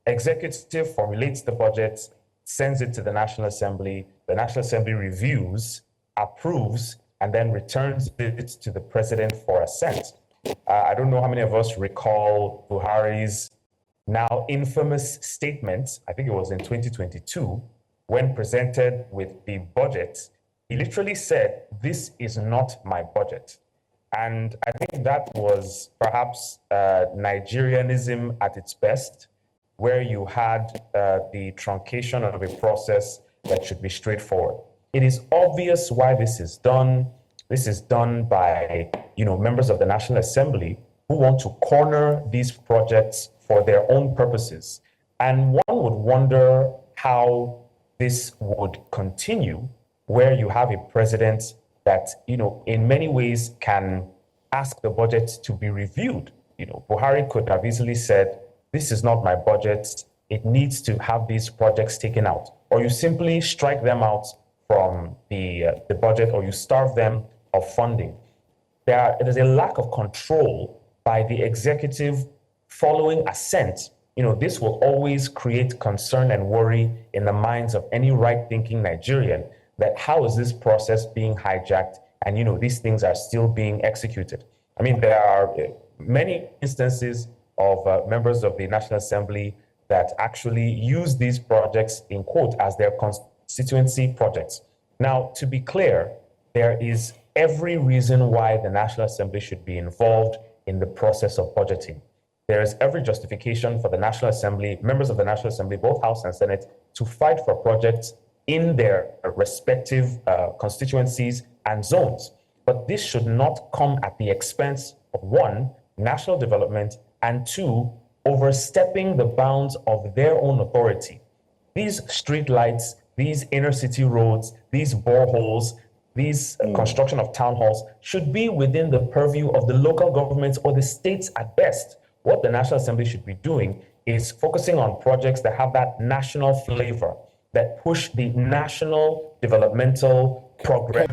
executive formulates the budget, sends it to the National Assembly reviews, approves, and then returns it to the president for assent. I don't know how many of us recall Buhari's now infamous statement, I think it was in 2022, when presented with the budget. He literally said, "This is not my budget." And I think that was perhaps Nigerianism at its best, where you had the truncation of a process that should be straightforward. It is obvious why this is done. This is done by, members of the National Assembly who want to corner these projects for their own purposes. And one would wonder how this would continue, where you have a president that, in many ways can ask the budget to be reviewed. Buhari could have easily said, "This is not my budget. It needs to have these projects taken out." Or you simply strike them out from the budget, or you starve them of funding. There is a lack of control by the executive following assent. This will always create concern and worry in the minds of any right-thinking Nigerian, that how is this process being hijacked, and these things are still being executed. I mean, there are many instances of members of the National Assembly that actually use these projects, in quote, as their constituency projects. Now, to be clear, there is every reason why the National Assembly should be involved in the process of budgeting. There is every justification for the National Assembly, members of the National Assembly, both House and Senate, to fight for projects in their respective constituencies and zones. But this should not come at the expense of, one, national development, and two, overstepping the bounds of their own authority. These streetlights, these inner city roads, these boreholes, these construction of town halls should be within the purview of the local governments or the states at best. What the National Assembly should be doing is focusing on projects that have that national flavor, that push the national developmental progress.